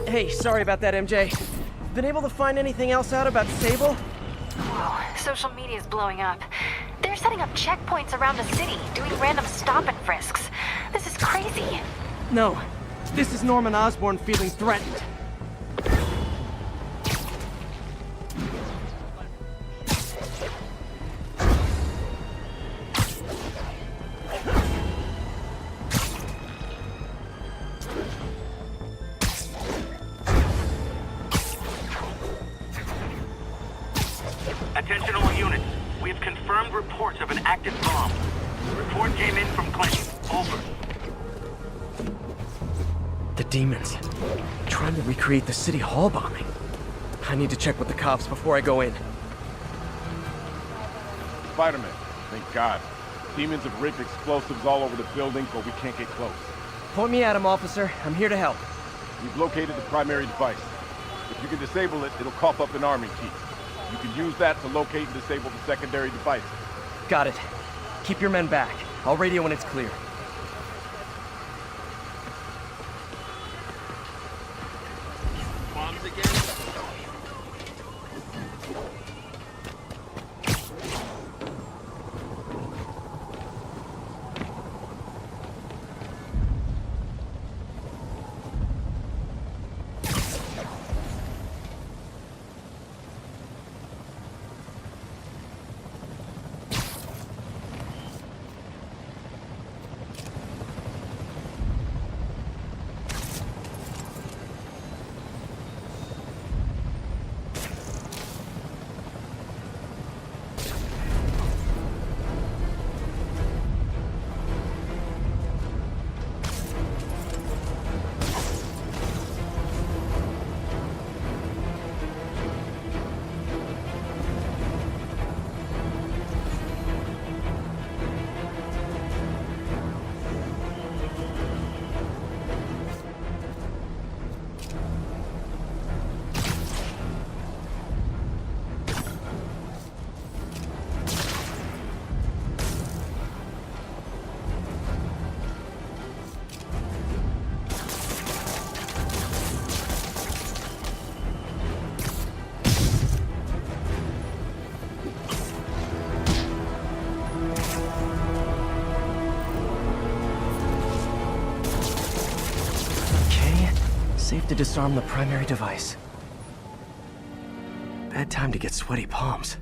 Hey, sorry about that, MJ. Been able to find anything else out about Sable? Whoa, social media's blowing up. They're setting up checkpoints around the city, doing random stop and frisks. This is crazy. No. This is Norman Osborn feeling threatened. Attention all units. We have confirmed reports of an active bomb. Report came in from Clinton. Over. The demons. Trying to recreate the City Hall bombing. I need to check with the cops before I go in. Spider-Man. Thank God. Demons have rigged explosives all over the building, but we can't get close. Point me at him, officer. I'm here to help. We've located the primary device. If you can disable it, it'll cough up an arming key. You can use that to locate and disable the secondary device. Got it. Keep your men back. I'll radio when it's clear. Bombs again? Safe to disarm the primary device. Bad time to get sweaty palms.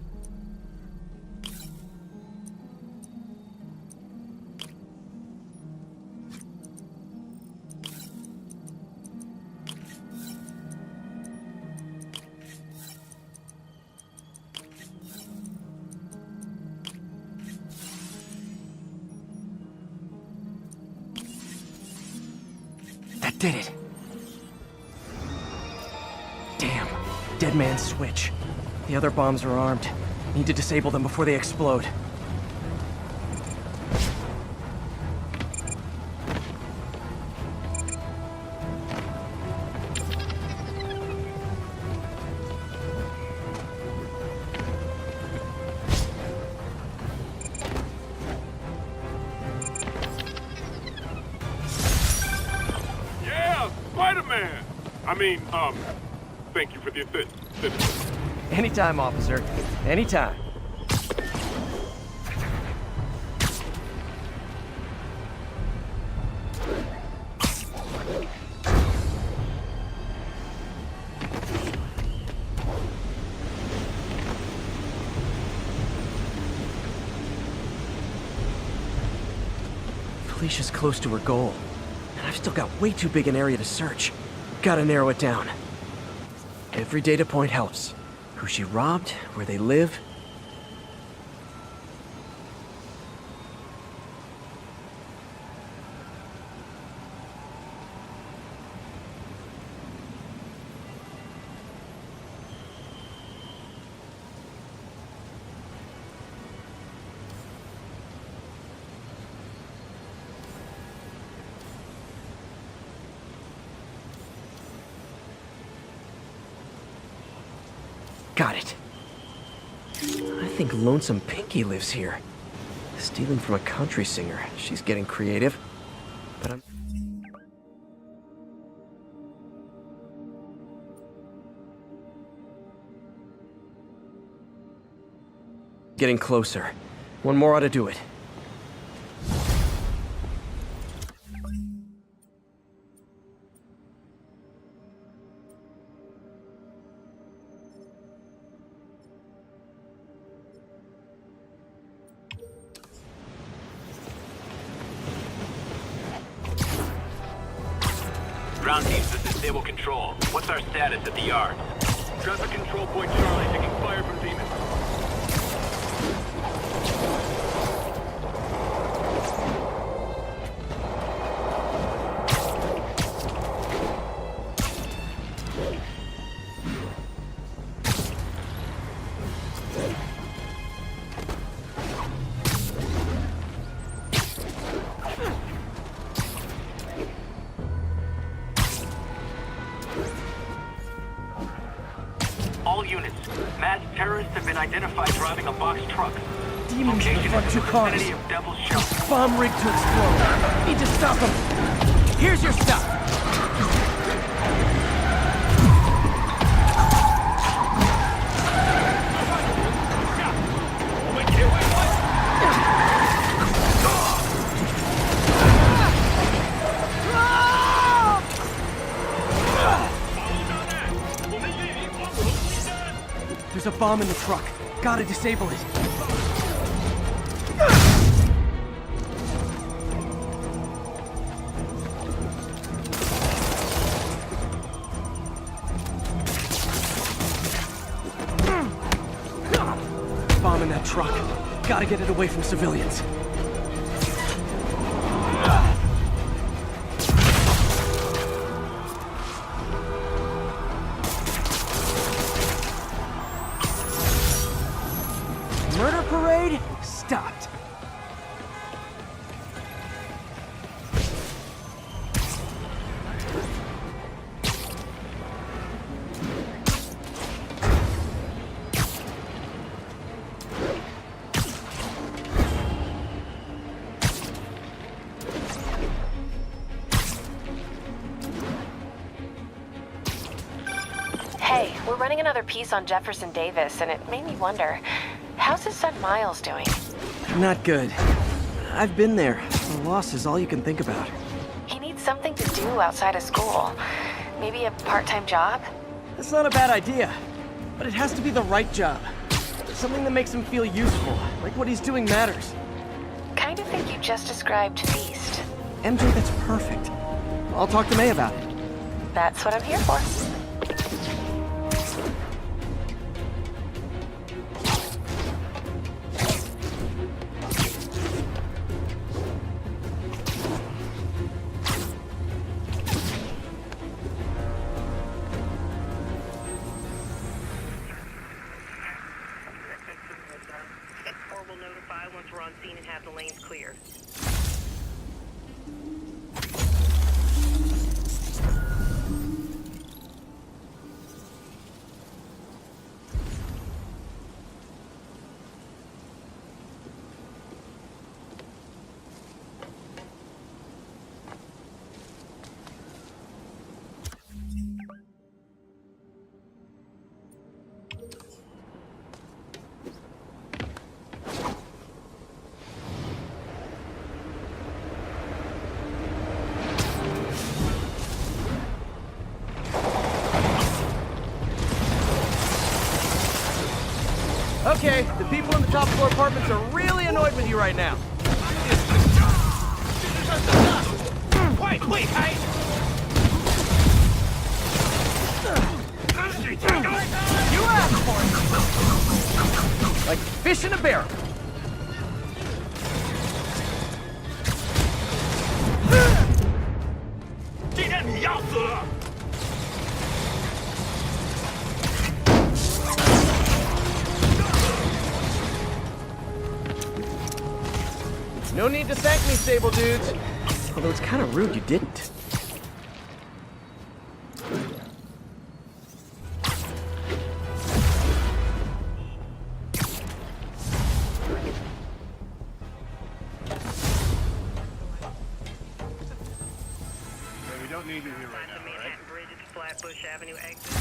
That did it. Damn. Dead man's switch. The other bombs are armed. Need to disable them before they explode. Yeah, Spider-Man! Thank you for the assist. Anytime, officer. Anytime. Felicia's close to her goal, and I've still got way too big an area to search. Gotta narrow it down. Every data point helps. Who she robbed, where they live. Got it. I think Lonesome Pinky lives here. Stealing from a country singer. She's getting creative. But I'm... Getting closer. One more ought to do it. Ground teams, this is Stable Control. What's our status at the yard? Traffic control point Charlie, taking fire from demons. All units, masked terrorists have been identified driving a box truck. Demons in the front two cars. Vicinity of Devil's Shelter. Bomb rigged to explode. Need to stop them. Here's your stuff. There's a bomb in the truck. Gotta disable it. Bomb in that truck. Gotta get it away from civilians. Murder parade stopped. Hey, we're running another piece on Jefferson Davis, and it made me wonder, how's his son Miles doing? Not good. I've been there. The loss is all you can think about. He needs something to do outside of school. Maybe a part-time job? That's not a bad idea. But it has to be the right job. Something that makes him feel useful. Like what he's doing matters. Kind of think you just described Feast. MJ, that's perfect. I'll talk to May about it. That's what I'm here for. Or we'll notify once we're on scene and have the lanes cleared. Okay, the people in the top floor apartments are really annoyed with you right now. Wait, hey! You asked for it! Like fish in a barrel. No need to thank me, Sable dudes. Although it's kind of rude you didn't. We don't need you here right The now, all right? Manhattan Bridge at the Flatbush Avenue exit.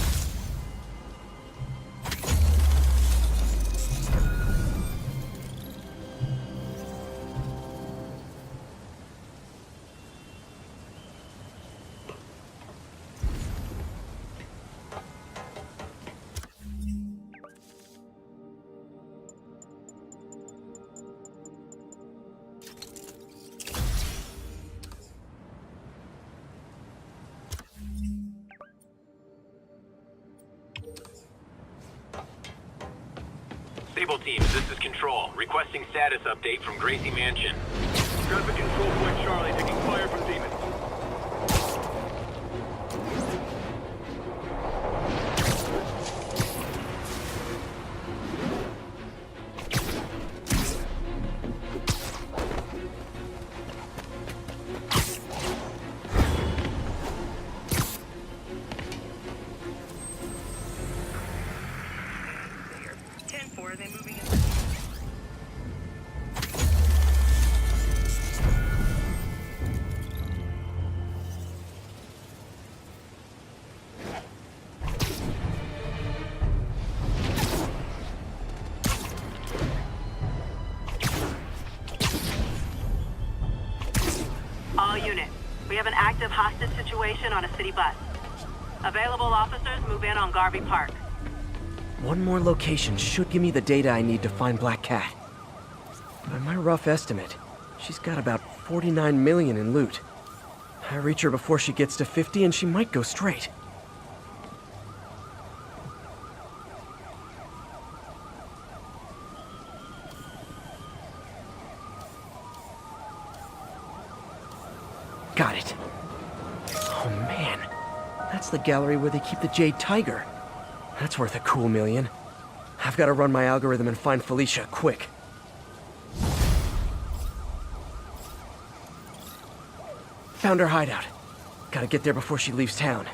Sable teams, this is Control. Requesting status update from Gracie Mansion. Traffic control point Charlie taking fire from demons. Are they moving in? All units, we have an active hostage situation on a city bus. Available officers move in on Garvey Park. One more location should give me the data I need to find Black Cat. By my rough estimate, she's got about 49 million in loot. I reach her before she gets to 50 and she might go straight. Got it. Oh man, that's the gallery where they keep the Jade Tiger. That's worth a cool million. I've got to run my algorithm and find Felicia, quick. Found her hideout. Gotta get there before she leaves town.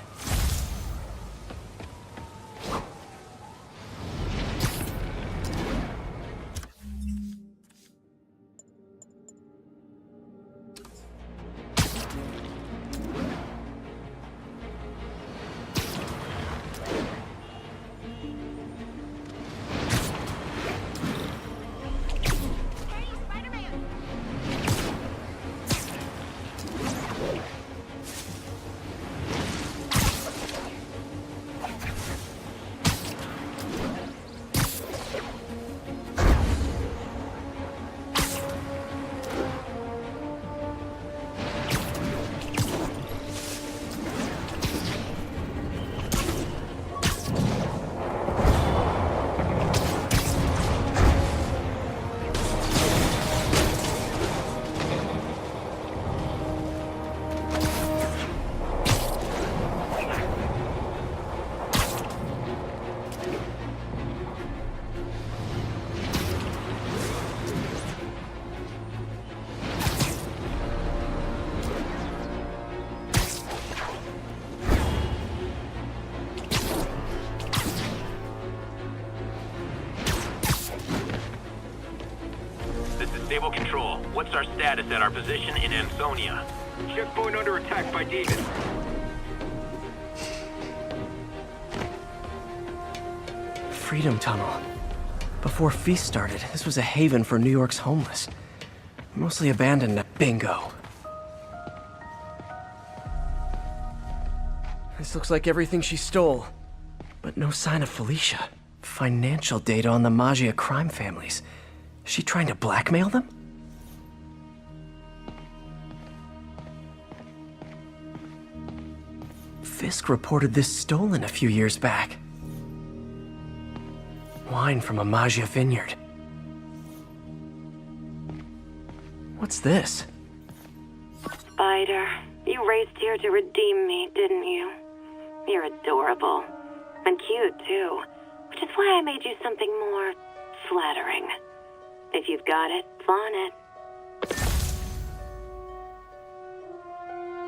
Stable Control, what's our status at our position in Ansonia? Checkpoint under attack by demons. Freedom Tunnel. Before Feast started, this was a haven for New York's homeless. Mostly abandoned at bingo. This looks like everything she stole. But no sign of Felicia. Financial data on the Maggia crime families. Is she trying to blackmail them? Fisk reported this stolen a few years back. Wine from a Maggia vineyard. What's this? Spider, you raced here to redeem me, didn't you? You're adorable. And cute, too. Which is why I made you something more flattering. If you've got it, flaunt it.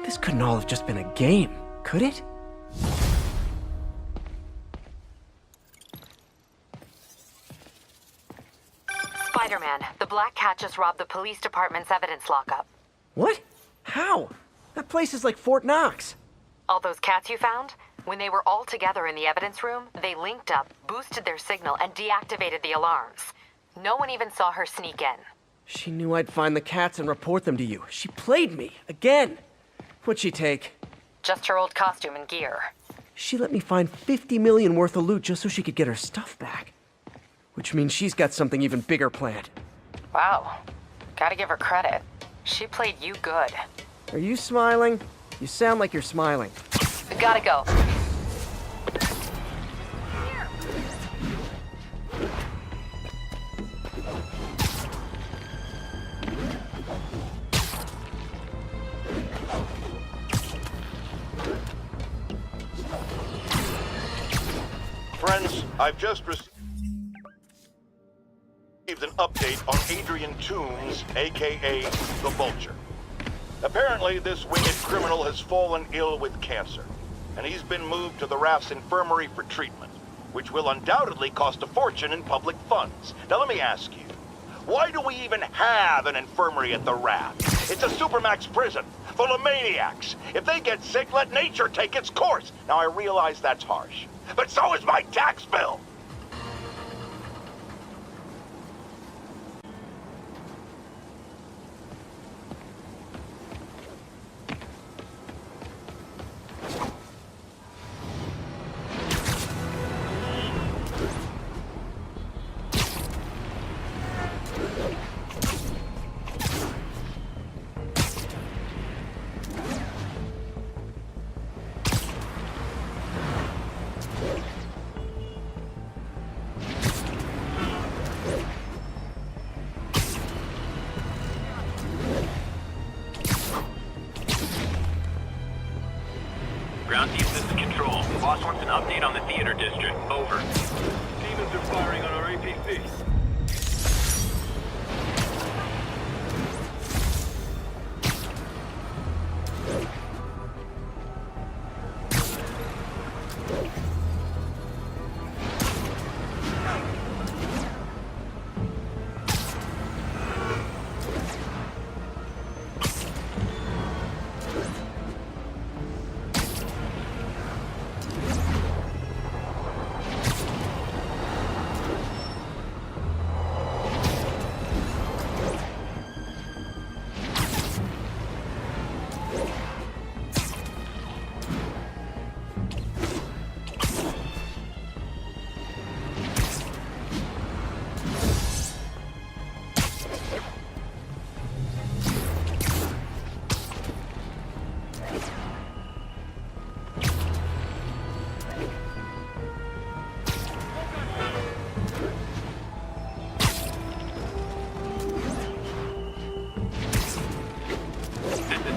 This couldn't all have just been a game, could it? Spider-Man, the Black Cat just robbed the police department's evidence lockup. What? How? That place is like Fort Knox. All those cats you found? When they were all together in the evidence room, they linked up, boosted their signal, and deactivated the alarms. No one even saw her sneak in. She knew I'd find the cats and report them to you. She played me, again. What'd she take? Just her old costume and gear. She let me find 50 million worth of loot just so she could get her stuff back. Which means she's got something even bigger planned. Wow. Gotta give her credit. She played you good. Are you smiling? You sound like you're smiling. Gotta go. I've just received an update on Adrian Toombs, aka the Vulture. Apparently, this winged criminal has fallen ill with cancer, and he's been moved to the RAF's infirmary for treatment, which will undoubtedly cost a fortune in public funds. Now let me ask you, why do we even have an infirmary at the RAF? It's a supermax prison, full of maniacs. If they get sick, let nature take its course. Now I realize that's harsh, but so is my tax bill. Ground team, this is Control. Boss wants an update on the theater district. Over. Demons are firing on our APCs.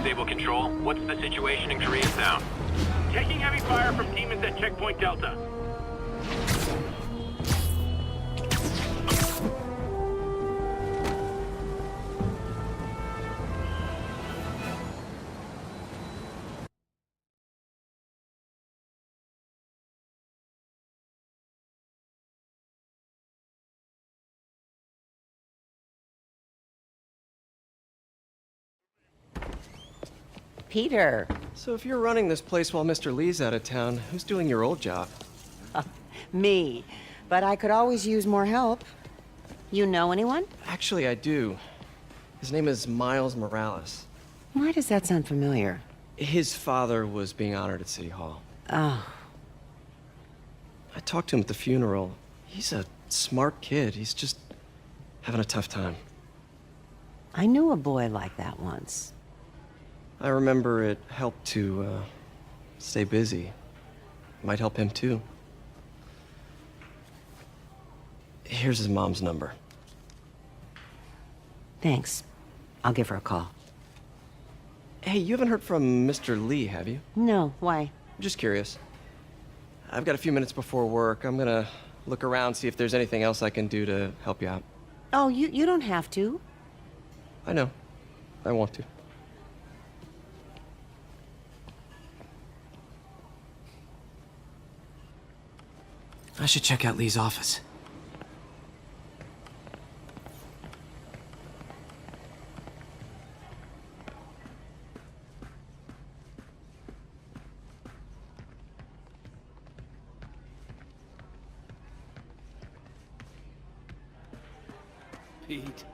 Stable Control, what's the situation in Koreatown? Taking heavy fire from demons at Checkpoint Delta. Peter. So if you're running this place while Mr. Lee's out of town, who's doing your old job? Me. But I could always use more help. You know anyone? Actually, I do. His name is Miles Morales. Why does that sound familiar? His father was being honored at City Hall. Oh. I talked to him at the funeral. He's a smart kid. He's just having a tough time. I knew a boy like that once. I remember it helped to stay busy. Might help him too. Here's his mom's number. Thanks. I'll give her a call. Hey, you haven't heard from Mr. Lee, have you? No, why? I'm just curious. I've got a few minutes before work. I'm gonna look around, see if there's anything else I can do to help you out. Oh, you don't have to. I know. I want to. I should check out Lee's office. Pete,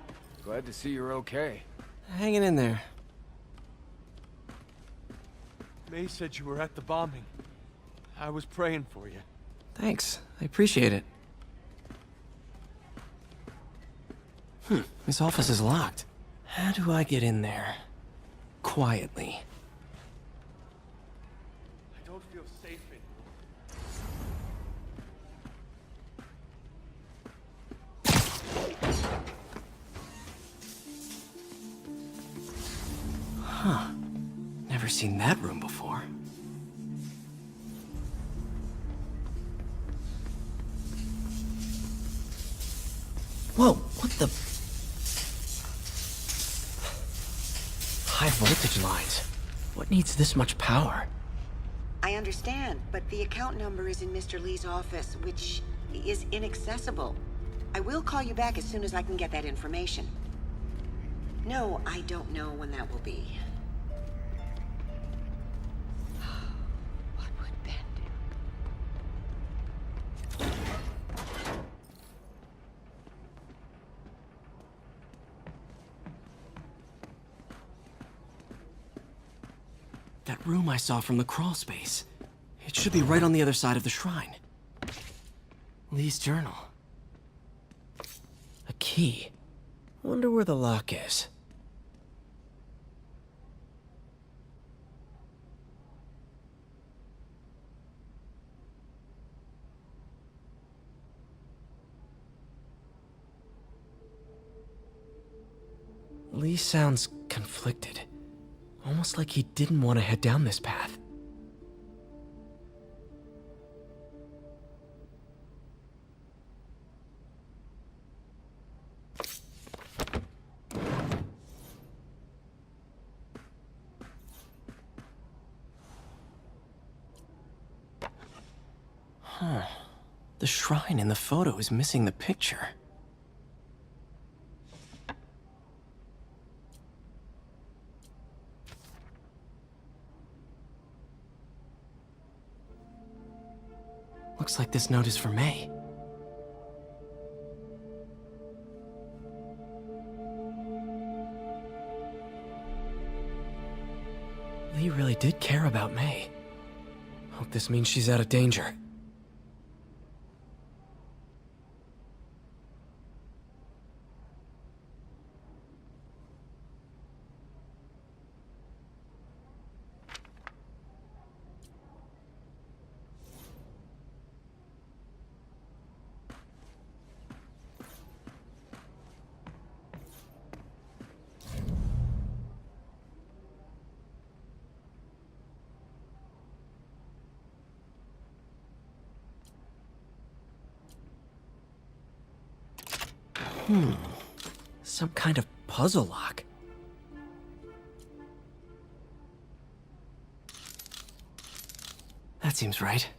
glad to see you're okay. Hanging in there. May said you were at the bombing. I was praying for you. Thanks. I appreciate it. This office is locked. How do I get in there? Quietly. I don't feel safe anymore. Huh. Never seen that room before. high voltage lines. What needs this much power? I understand, but the account number is in Mr. Lee's office, which is inaccessible. I will call you back as soon as I can get that information. No, I don't know when that will be. What would Ben do? That room I saw from the crawl space. It should be right on the other side of the shrine. Lee's journal. A key. Wonder where the lock is. Lee sounds conflicted. Almost like he didn't want to head down this path. Huh. The shrine in the photo is missing the picture. Looks like this note is for May. Lee really did care about May. Hope this means she's out of danger. Some kind of puzzle lock. That seems right.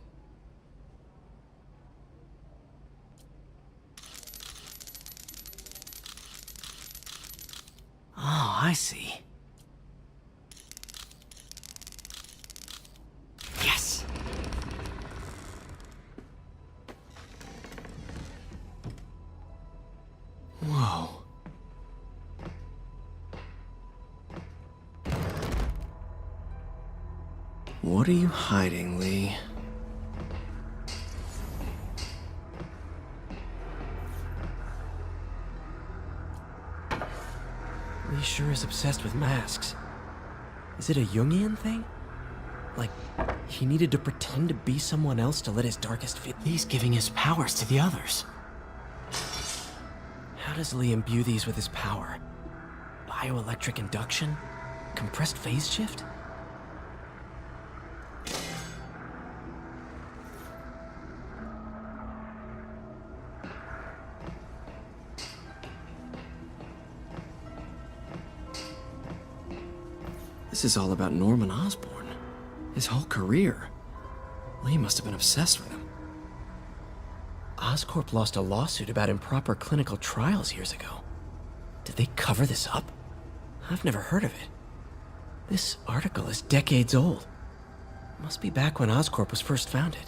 Oh, I see. Yes! Whoa. What are you hiding, Lee? Lee sure is obsessed with masks. Is it a Jungian thing? Like, he needed to pretend to be someone else to let his darkest fit. Lee's giving his powers to the others. How does Lee imbue these with his power? Bioelectric induction? Compressed phase shift? This is all about Norman Osborn. His whole career. Lee must have been obsessed with him. Oscorp lost a lawsuit about improper clinical trials years ago. Did they cover this up? I've never heard of it. This article is decades old. Must be back when Oscorp was first founded.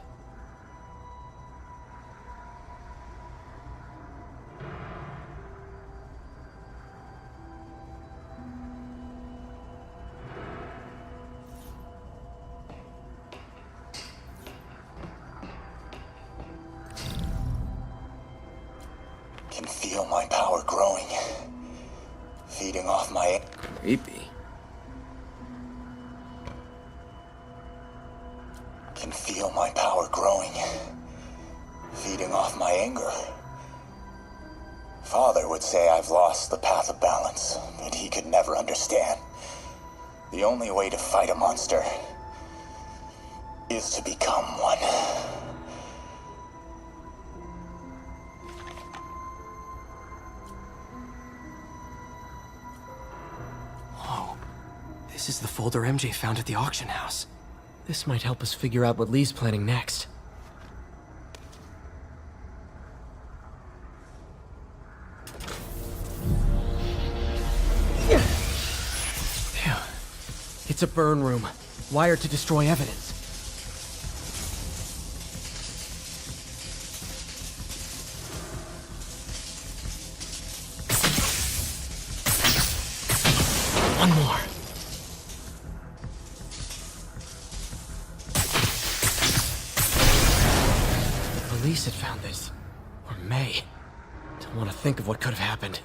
Can feel my power growing, feeding off my... Creepy. Can feel my power growing, feeding off my anger. Father would say I've lost the path of balance, but he could never understand. The only way to fight a monster is to become one. This is the folder MJ found at the auction house. This might help us figure out what Lee's planning next. Phew. It's a burn room, wired to destroy evidence. One more. The police had found this. Or May. Don't want to think of what could have happened.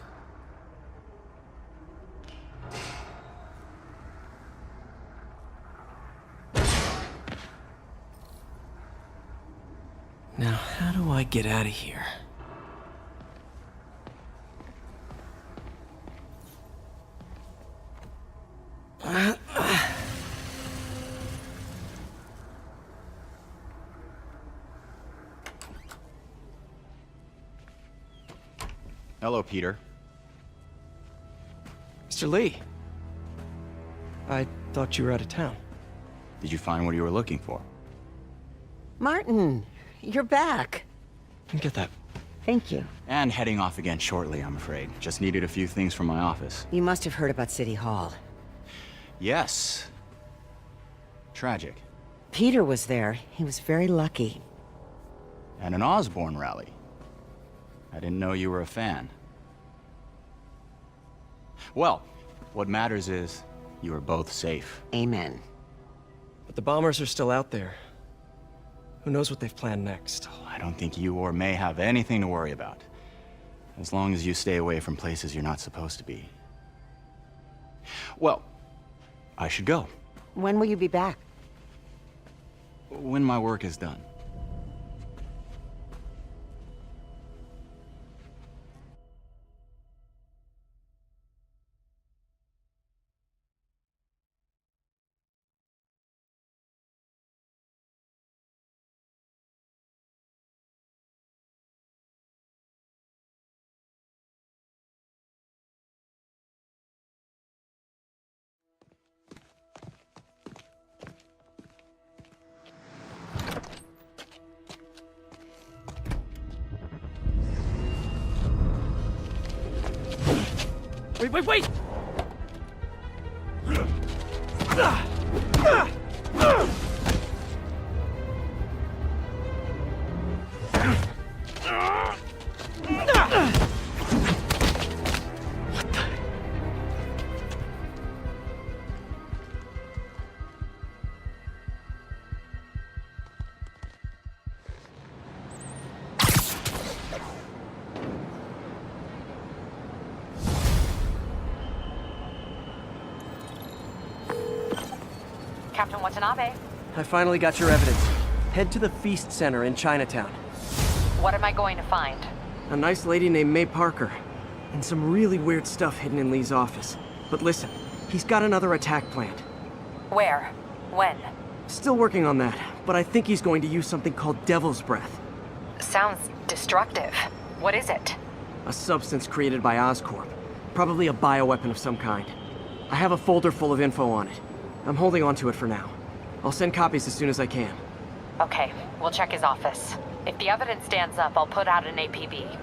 Now, how do I get out of here? Hello, Peter. Mr. Lee. I thought you were out of town. Did you find what you were looking for? Martin, you're back. Get that. Thank you. And heading off again shortly, I'm afraid. Just needed a few things from my office. You must have heard about City Hall. Yes. Tragic. Peter was there. He was very lucky. At an Osborne rally. I didn't know you were a fan. Well, what matters is you are both safe. Amen. But the bombers are still out there. Who knows what they've planned next? I don't think you or May have anything to worry about. As long as you stay away from places you're not supposed to be. Well, I should go. When will you be back? When my work is done. Wait! Captain Watanabe. I finally got your evidence. Head to the Feast Center in Chinatown. What am I going to find? A nice lady named May Parker. And some really weird stuff hidden in Lee's office. But listen, he's got another attack planned. Where? When? Still working on that, but I think he's going to use something called Devil's Breath. Sounds destructive. What is it? A substance created by Oscorp. Probably a bioweapon of some kind. I have a folder full of info on it. I'm holding on to it for now. I'll send copies as soon as I can. Okay, we'll check his office. If the evidence stands up, I'll put out an APB.